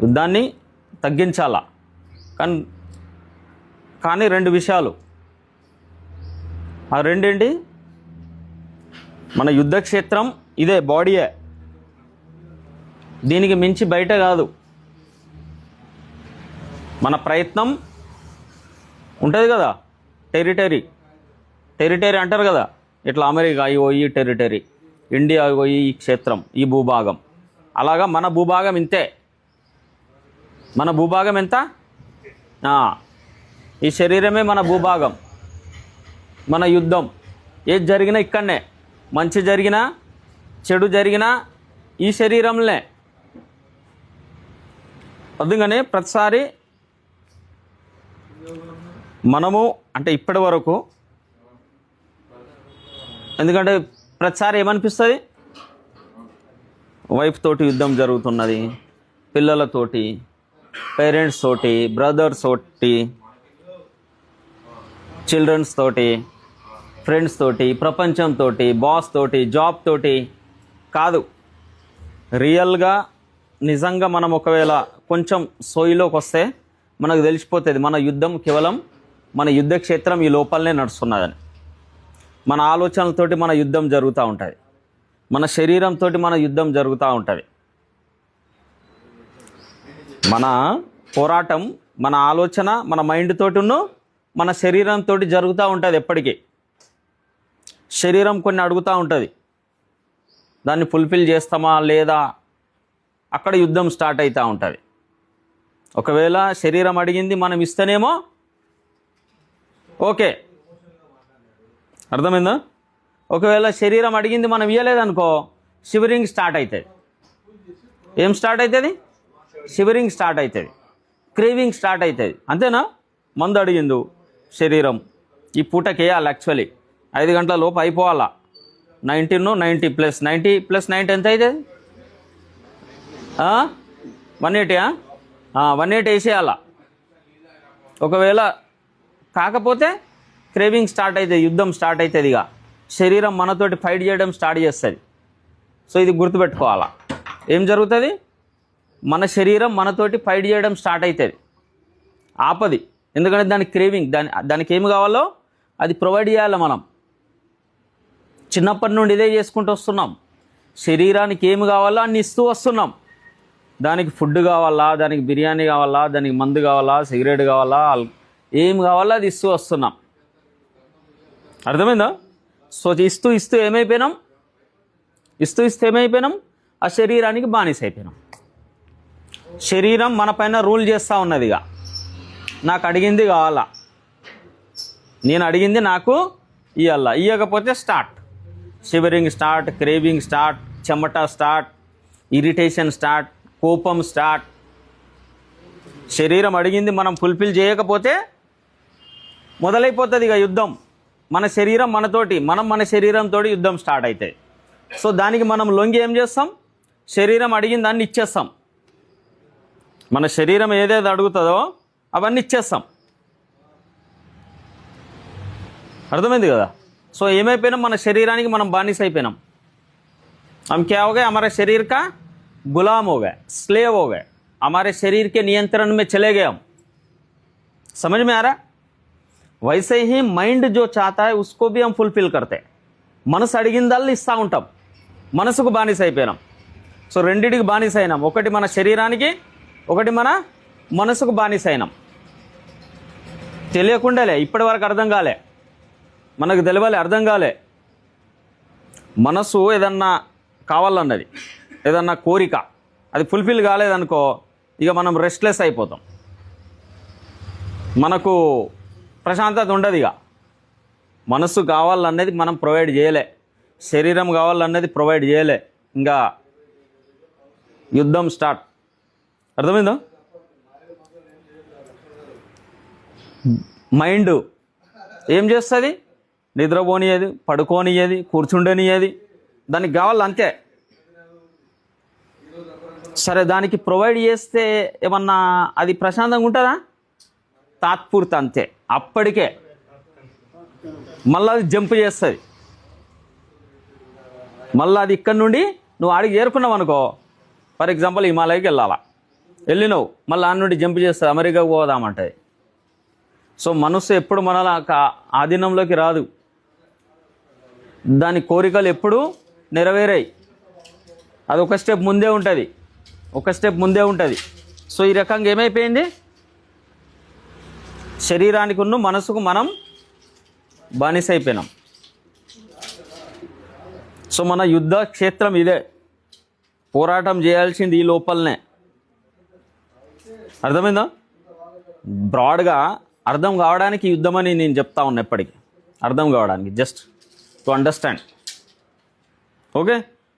యుద్ధాన్ని తగ్గించాలా. కానీ రెండు విషయాలు. ఆ రెండేంటి? మన యుద్ధక్షేత్రం ఇదే, బాడీయే. దీనికి మించి బయట కాదు. మన ప్రయత్నం ఉంటుంది కదా, టెరిటరీ అంటారు కదా. ఇట్లా అమెరికా ఇగో ఈ టెరిటరీ, ఇండియా ఇగో ఈ క్షేత్రం, ఈ భూభాగం. అలాగా మన భూభాగం ఇంతే. మన భూభాగం ఎంత? ఈ శరీరమే మన భూభాగం. మన యుద్ధం ఏది జరిగినా ఇక్కడనే, మంచి జరిగినా చెడు జరిగినా ఈ శరీరంలో. అందుకనే ప్రతిసారి మనము అంటే ఇప్పటి వరకు, ఎందుకంటే ప్రతిసారి ఏమనిపిస్తుంది? వైఫ్ తోటి యుద్ధం జరుగుతున్నది, పిల్లలతోటి, పేరెంట్స్ తోటి, బ్రదర్స్ తోటి, చిల్డ్రన్స్ తోటి, ఫ్రెండ్స్ తోటి, ప్రపంచంతో, బాస్ తోటి, జాబ్ తోటి కాదు. రియల్గా నిజంగా మనం ఒకవేళ కొంచెం సోయిలోకి వస్తే మనకు తెలిసిపోతుంది మన యుద్ధం కేవలం మన యుద్ధక్షేత్రం ఈ లోపలనే నడుస్తున్నదని. మన ఆలోచనలతోటి మన యుద్ధం జరుగుతూ ఉంటుంది, మన శరీరంతో మన యుద్ధం జరుగుతూ ఉంటుంది. మన పోరాటం మన ఆలోచన, మన మైండ్ తోటిను మన శరీరంతో జరుగుతూ ఉంటుంది. ఎప్పటికీ శరీరం కొన్ని అడుగుతూ ఉంటుంది, దాన్ని ఫుల్ఫిల్ చేస్తామా లేదా, అక్కడ యుద్ధం స్టార్ట్ అవుతూ ఉంటుంది. ఒకవేళ శరీరం అడిగింది మనం ఇస్తేనేమో ఓకే, అర్థమైందా? ఒకవేళ శరీరం అడిగింది మనం ఇవ్వలేదనుకో, షివరింగ్ స్టార్ట్ అవుతుంది. ఏం స్టార్ట్ అవుతుంది? షివరింగ్ స్టార్ట్ అవుతుంది, క్రేవింగ్ స్టార్ట్ అవుతుంది. అంతేనా? మందు అడిగిందు శరీరం, ఈ పూటకి వేయాలి, యాక్చువల్లీ 5 గంటల లోపు అయిపోవాలా. 90 + 90 ఎంత అవుతుంది? 180. 180 వేసేయాలా. ఒకవేళ కాకపోతే క్రేవింగ్ స్టార్ట్ అవుతుంది, యుద్ధం స్టార్ట్ అవుతుంది. ఇక శరీరం మనతోటి ఫైట్ చేయడం స్టార్ట్ చేస్తుంది. సో ఇది గుర్తుపెట్టుకోవాలా. ఏం జరుగుతుంది? మన శరీరం మనతోటి ఫైట్ చేయడం స్టార్ట్ అవుతుంది, ఆపది. ఎందుకంటే దానికి క్రేవింగ్, దానికి ఏమి కావాలో అది ప్రొవైడ్ చేయాలి. మనం చిన్నప్పటి నుండి ఇదే చేసుకుంటూ వస్తున్నాం. శరీరానికి ఏమి కావాలో అన్ని ఇస్తూ వస్తున్నాం. దానికి ఫుడ్ కావాలా, దానికి బిర్యానీ కావాలా, దానికి మందు కావాలా, సిగరెట్ కావాలా, ఏం కావాలో అది ఇస్తూ వస్తున్నాం. అర్థమైందా? సో ఇస్తూ ఏమైపోయినాం? ఇస్తూ ఏమైపోయినాం? ఆ శరీరానికి బానిస అయిపోయినాం. శరీరం మన పైన రూల్ చేస్తూ ఉన్నదిగా, నాకు అడిగింది కావాలా, నేను అడిగింది నాకు ఇవ్వాలా, ఇవ్వకపోతే start shivering start, craving start, చెమట స్టార్ట్, ఇరిటేషన్ స్టార్ట్, కోపం స్టార్ట్. శరీరం అడిగింది మనం ఫుల్ఫిల్ చేయకపోతే మొదలైపోతుంది ఇక యుద్ధం. మన శరీరం మనతోటి, మనం మన శరీరంతో యుద్ధం స్టార్ట్ అవుతాయి. సో దానికి మనం లొంగి ఏం చేస్తాం? శరీరం అడిగిన దాన్ని ఇచ్చేస్తాం. మన శరీరం ఏదేది అడుగుతుందో అవన్నీ ఇచ్చేస్తాం. అర్థమైంది కదా? సో ఏమైపోయినాం? మన శరీరానికి మనం బానిస అయిపోయినాం. हम क्या हो गए? हमारे शरीर का गुलाम हो गए, स्लेव हो गए, हमारे शरीर के नियंत्रण में चले गए हम. समझ में आ रहा है? वैसे ही మైండ్ जो चाहता है उसको भी हम फुलफिल करते हैं. మనసు అడిగిందల్లా ఇస్తూ ఉంటాం. మనసుకు బానిస అయిపోయినాం. సో రెండిటికి బానిస అయినాం. ఒకటి మన శరీరానికి, ఒకటి మన మనసుకు బానిస అయినాం. తెలియకుండాలే, ఇప్పటి వరకు అర్థం కాలే, మనకు తెలియాలి, అర్థం కాలే. మనసు ఏదన్నా కావాలన్నది, ఏదన్నా కోరిక, అది ఫుల్ఫిల్ కాలేదనుకో ఇక మనం రెస్ట్లెస్ అయిపోతాం. మనకు ప్రశాంతత ఉండదు. ఇక మనసు కావాలన్నది మనం ప్రొవైడ్ చేయలే, శరీరం కావాలన్నది ప్రొవైడ్ చేయలే, ఇంకా యుద్ధం స్టార్ట్. అర్థమైందా? మైండ్ ఏం చేస్తుంది? నిద్రపోనియది, పడుకోనియది, కూర్చుండనియది, దానికి కావాలి అంతే. సరే దానికి ప్రొవైడ్ చేస్తే ఏమన్నా అది ప్రశాంతంగా ఉంటుందా? తాత్పూర్తి అంతే, అప్పటికే మళ్ళీ అది జంప్ చేస్తుంది. మళ్ళీ అది ఇక్కడ నుండి నువ్వు ఆడికి చేరుకున్నావు అనుకో, ఫర్ ఎగ్జాంపుల్ హిమాలయకి వెళ్ళాలా, వెళ్ళినావు, మళ్ళీ ఆ నుండి జంప్ చేస్తుంది, అమెరికాకు పోదామంటది. సో మనసు ఎప్పుడు మన ఆధీనంలోకి రాదు, దాని కోరికలు ఎప్పుడు నెరవేరాయి. అది ఒక స్టెప్ ముందే ఉంటుంది, ఒక స్టెప్ ముందే ఉంటుంది. సో ఈ రకంగా ఏమైపోయింది, శరీరానికి ఉన్న మనసుకు మనం బానిస అయిపోయినాం. సో మన యుద్ధ క్షేత్రం ఇదే, పోరాటం చేయాల్సింది ఈ లోపలనే. అర్థమైందా? బ్రాడ్గా అర్థం కావడానికి యుద్ధం అని నేను చెప్తా ఉన్నా ఎప్పటికీ, అర్థం కావడానికి, just to understand. Okay,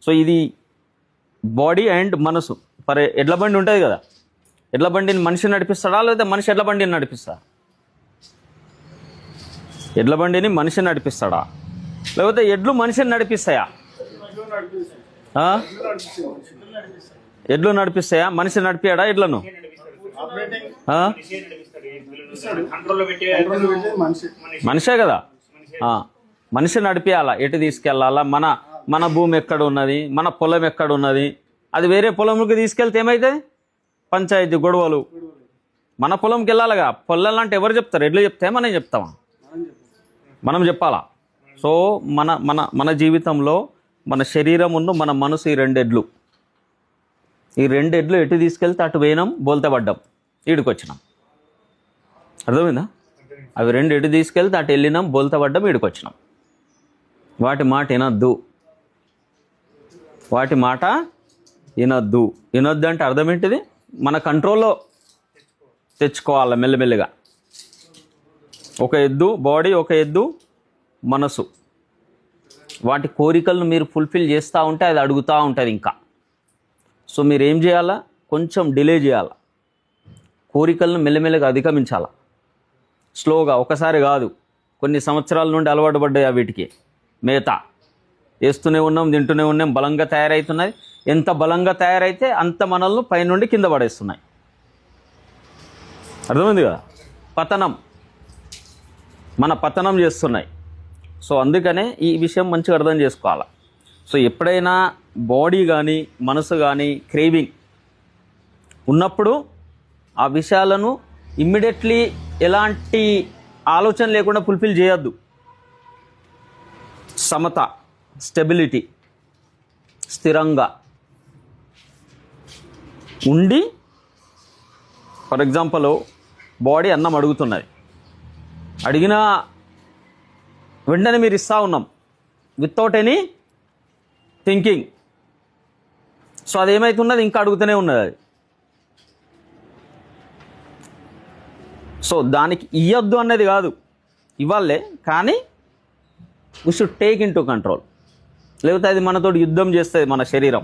so ఇది బాడీ అండ్ మనసు. ఫర్ ఎడ్ల బండి ఉంటుంది కదా, ఎడ్ల బండిని మనిషిని నడిపిస్తాడా లేదా మనిషి ఎడ్ల బండిని నడిపిస్తాడా? ఎడ్ల బండిని మనిషిని నడిపిస్తాడా లేకపోతే ఎడ్లు మనిషిని నడిపిస్తాయా? ఎడ్లు నడిపిస్తాయా? మనిషి నడిపాడా ఎడ్లను? మనిషే కదా, మనిషి నడిపియాలా, ఎటు తీసుకెళ్ళాలా, మన భూమి ఎక్కడ ఉన్నది, మన పొలం ఎక్కడ ఉన్నది, అది వేరే పొలంకి తీసుకెళ్తే ఏమవుతుంది? పంచాయతీ గొడవలు. మన పొలంకి వెళ్ళాలిగా, పొలాలంటే ఎవరు చెప్తారు? ఎడ్లు చెప్తే మనం చెప్తామా? మనం చెప్పాలా? సో మన మన మన జీవితంలో మన శరీరం ఉన్న మన మనసు, ఈ రెండెడ్లు ఎటు తీసుకెళ్తే అటు పోయినాం, బోల్తా పడ్డాం, ఈడికి వచ్చినాం. అర్థమైందా? అవి రెండు ఎటు తీసుకెళ్తే అటు వెళ్ళినాం, బోల్తా పడ్డాం, ఈడికి వచ్చినాం. వాటి మాట వినొద్దు, వాటి మాట వినొద్దు. వినొద్దు అంటే అర్థం ఏంటిది? మన కంట్రోల్లో తెచ్చుకోవాలి మెల్లమెల్లిగా. ఒక ఎద్దు బాడీ, ఒక ఎద్దు మనసు. వాటి కోరికలను మీరు ఫుల్ఫిల్ చేస్తూ ఉంటే అది అడుగుతూ ఉంటుంది ఇంకా. సో మీరు ఏం చేయాలా? కొంచెం డిలే చేయాలా, కోరికలను మెల్లమెల్లగా అధిగమించాలా, స్లోగా, ఒకసారి కాదు. కొన్ని సంవత్సరాల నుండి అలవాటు పడ్డాయి వీటికి, మేత వేస్తూనే ఉన్నాం, తింటూనే ఉన్నాం, బలంగా తయారవుతున్నాయి. ఎంత బలంగా తయారైతే అంత మనల్ని పైనుండి కింద పడేస్తున్నాయి. అర్థమైంది కదా? మన పతనం చేస్తున్నాయి. సో అందుకనే ఈ విషయం మంచిగా అర్థం చేసుకోవాలి. సో ఎప్పుడైనా బాడీ కానీ మనసు కానీ క్రేవింగ్ ఉన్నప్పుడు ఆ విషయాలను ఇమ్మీడియట్లీ ఎలాంటి ఆలోచన లేకుండా ఫుల్ఫిల్ చేయొద్దు. సమత, స్టెబిలిటీ, స్థిరంగా ఉండి, ఫర్ ఎగ్జాంపుల్ బాడీ అన్నం అడుగుతున్నది, అడిగిన వెంటనే మీరు ఇస్తూ ఉన్నాం వితౌట్ ఎనీ థింకింగ్. సో అదేమవుతున్నది, ఇంకా అడుగుతూనే ఉన్నది అది. సో దానికి ఇవ్వద్దు అన్నది కాదు, ఇవ్వాలే, కానీ we should take in to control. లేకపోతే అది మనతోటి యుద్ధం చేస్తుంది, మన శరీరం,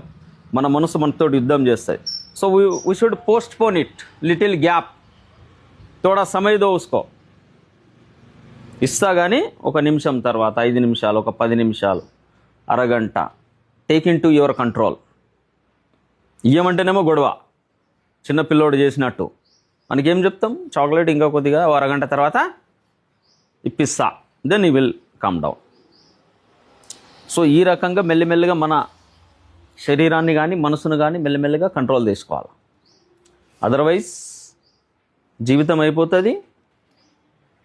మన మనసు మనతోటి యుద్ధం చేస్తుంది. So we should postpone it, little gap, తోడా సమయ దో ఉస్కో. ఇస్తా కానీ 1 నిమిషం తర్వాత, 5 నిమిషాలు, ఒక 10 నిమిషాలు, అరగంట, take into your control. ఇయ్యమంటేనేమో గొడవ, చిన్నపిల్లోడు చేసినట్టు. మనకేం చెప్తాం? చాక్లెట్ ఇంకా కొద్దిగా, అరగంట తర్వాత ఇప్పిస్తా, then you will come down. So ఈ రకంగా మెల్లిమెల్లిగా మన శరీరాన్ని కానీ మనసును కానీ మెల్లిమెల్లిగా కంట్రోల్ చేసుకోవాలి. అదర్వైజ్ జీవితం అయిపోతుంది.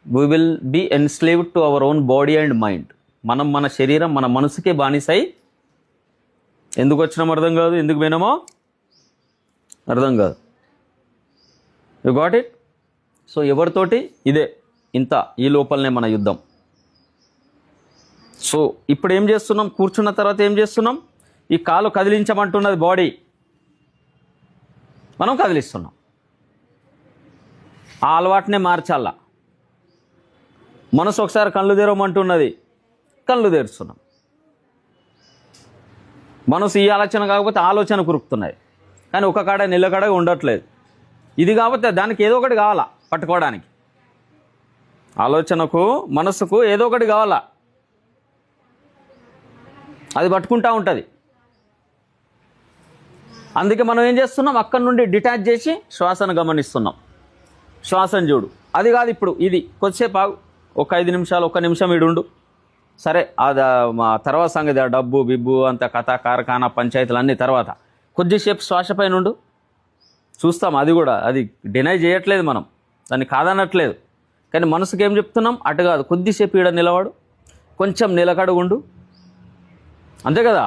We will be enslaved to our own body and mind. మనం మన శరీరం, మన మనసుకే బానిసై ఎందుకు వచ్చినామో అర్థం కాదు, ఎందుకు పోయినామో అర్థం కాదు. You got it? సో ఎవరితోటి ఇదే, ఇంత ఈ లోపలనే మన యుద్ధం. సో ఇప్పుడు ఏం చేస్తున్నాం? కూర్చున్న తర్వాత ఏం చేస్తున్నాం? ఈ కాలు కదిలించమంటున్నది బాడీ, మనం కదిలిస్తున్నాం. ఆ అలవాటునే మార్చాలా. మనసు ఒకసారి కళ్ళు తెరవమంటున్నది, కళ్ళు తెరుస్తున్నాం. మనసు ఈ ఆలోచన కాకపోతే ఆలోచన కురుకుతున్నాయి, కానీ ఒక కాడ నిలకడగా ఉండట్లేదు. ఇది కాకపోతే దానికి ఏదో ఒకటి కావాలా పట్టుకోవడానికి. ఆలోచనకు, మనసుకు ఏదో ఒకటి కావాలా, అది పట్టుకుంటూ ఉంటుంది. అందుకే మనం ఏం చేస్తున్నాం? అక్కడి నుండి డిటాచ్ చేసి శ్వాసను గమనిస్తున్నాం. శ్వాసను చూడు, అది కాదు ఇప్పుడు, ఇది కొద్దిసేపు ఆగు, ఒక 5 నిమిషాలు, 1 నిమిషం ఈడుండు. సరే అది మా తర్వాత సంగతి, ఆ డబ్బు బిబ్బు అంత కథ, కార్ఖానా, పంచాయతీలు అన్నీ తర్వాత. కొద్దిసేపు శ్వాస పైన ఉండు, చూస్తాం, అది కూడా అది డినై చేయట్లేదు మనం, దాన్ని కాదనట్లేదు. కానీ మనసుకి ఏం చెప్తున్నాం? అటు కాదు, కొద్దిసేపు ఈడ నిలవాడు, కొంచెం నిలకడగుండు, అంతే కదా.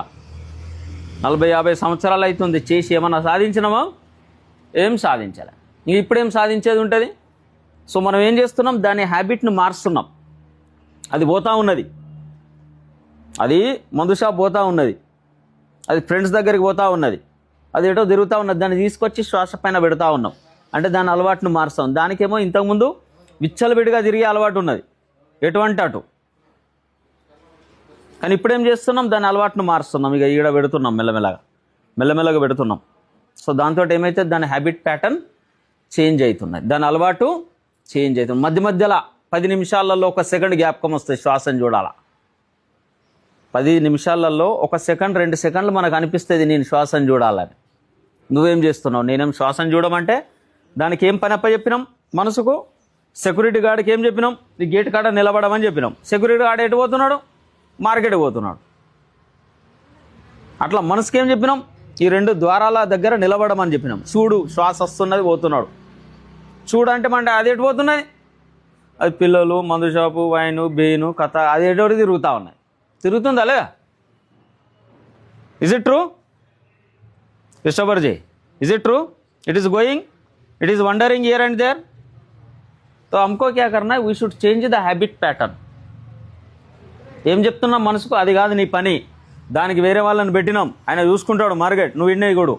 40-50 సంవత్సరాలు అవుతుంది చేసి ఏమన్నా సాధించినామా? ఏం సాధించాలి. ఇంక ఇప్పుడేం సాధించేది ఉంటుంది? సో మనం ఏం చేస్తున్నాం? దాని హ్యాబిట్ని మారుస్తున్నాం. అది పోతూ ఉన్నది, అది మందు షాప్ పోతూ ఉన్నది, అది ఫ్రెండ్స్ దగ్గరికి పోతూ ఉన్నది, అది ఏటో తిరుగుతూ ఉన్నది, దాన్ని తీసుకొచ్చి శ్వాస పైన పెడతా ఉన్నాం. అంటే దాని అలవాటును మారుస్తాం. దానికేమో ఇంతకుముందు విచ్చలవిడిగా తిరిగే అలవాటు ఉన్నది, ఎటువంటి అటు. కానీ ఇప్పుడేం చేస్తున్నాం? దాని అలవాటును మారుస్తున్నాం. ఇక ఈడ పెడుతున్నాం, మెల్లమెల్లగా పెడుతున్నాం. సో దాంతో ఏమైతే దాని హ్యాబిట్ ప్యాటర్న్ చేంజ్ అవుతున్నాయి, దాని అలవాటు చేంజ్ అవుతుంది. మధ్యలో 10 నిమిషాలలో 1 సెకండ్ జ్ఞాపకం వస్తుంది శ్వాసను చూడాలా. 10 నిమిషాలలో 1 సెకండ్ 2 సెకండ్లు మనకు అనిపిస్తుంది నేను శ్వాసను చూడాలని. నువ్వేం చేస్తున్నావు? నేనేం శ్వాసను చూడమంటే దానికి ఏం పని అప్ప చెప్పినాం? మనసుకు సెక్యూరిటీ గార్డ్కి ఏం చెప్పినాం? ఈ గేట్ కాడ నిలబడమని చెప్పినాం. సెక్యూరిటీ గార్డ్ ఎటు పోతున్నాడు? మార్కెట్కి పోతున్నాడు. అట్లా మనసుకి ఏం చెప్పినాం? ఈ 2 ద్వారాల దగ్గర నిలబడమని చెప్పినాం. చూడు, శ్వాస వస్తున్నది, పోతున్నాడు. చూడంటే అంటే అది ఎటు పోతున్నది? అది పిల్లలు, మందు షాపు, వైను, బెయిను, కథ, అది ఎటువంటి తిరుగుతూ ఉన్నాయి. తిరుగుతుందా లేదా? Is it true Christopher ji? Is it true? It is going, it is wandering here and there. तो हमको क्या करना है? We should change the habit pattern. ఏం చెప్తున్నాం మనసుకు? అది కాదు నీ పని, దానికి వేరే వాళ్ళని పెట్టినాం, ఆయన చూసుకుంటాడు మార్కెట్, నువ్వు ఇన్నే కూడు,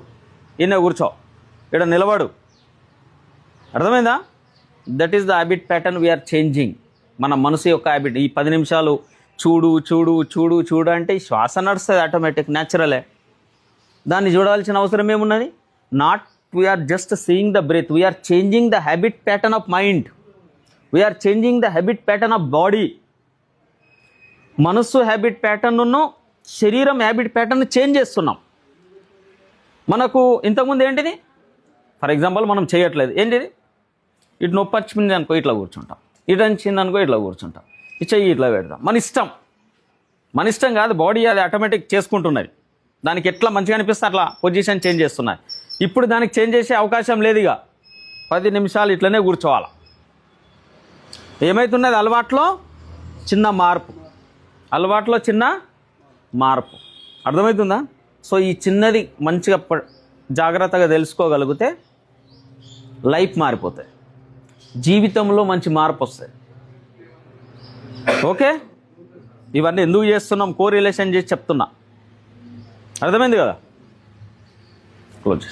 ఇన్నే కూర్చో, ఇక్కడ నిలబడు. అర్థమైందా? That is the habit pattern we are changing. మన మనసు యొక్క హ్యాబిట్. ఈ 10 నిమిషాలు చూడు చూడు చూడు చూడు అంటే ఈ శ్వాస నడుస్తుంది ఆటోమేటిక్, న్యాచురలే. దాన్ని చూడాల్సిన అవసరం ఏమున్నది? Not we are just seeing the breath, we are changing the habit pattern of mind, we are changing the habit pattern of body. మనస్సు హ్యాబిట్ ప్యాటర్న్ను, శరీరం హ్యాబిట్ ప్యాటర్న్ చేంజ్ చేస్తున్నాం. మనకు ఇంతకుముందు ఏంటిది? ఫర్ ఎగ్జాంపుల్ మనం చేయట్లేదు, ఏంటిది? ఇటు నొప్పి వచ్చింది అనుకో ఇట్లా కూర్చుంటాం, ఇటు వచ్చింది అనుకో ఇట్లా కూర్చుంటాం, ఈ చెయ్యి ఇట్లా పెడతాం. మన ఇష్టం కాదు, బాడీ అది ఆటోమేటిక్ చేసుకుంటున్నది. దానికి ఎట్లా మంచిగా అనిపిస్తే అట్లా పొజిషన్ చేంజ్ చేస్తున్నాయి. ఇప్పుడు దానికి చేంజ్ చేసే అవకాశం లేదు. ఇక 10 నిమిషాలు ఇట్లనే కూర్చోవాలి. ఏమవుతున్నది? అలవాట్లో చిన్న మార్పు. అర్థమవుతుందా? సో ఈ చిన్నది మంచిగా జాగ్రత్తగా తెలుసుకోగలిగితే లైఫ్ మారిపోతుంది, జీవితంలో మంచి మార్పు వస్తుంది. ఓకే, ఇవన్నీ ఎందుకు చేస్తున్నాం? కోరిలేషన్ చేసి చెప్తున్నా. అర్థమైంది కదా? క్లోజ్.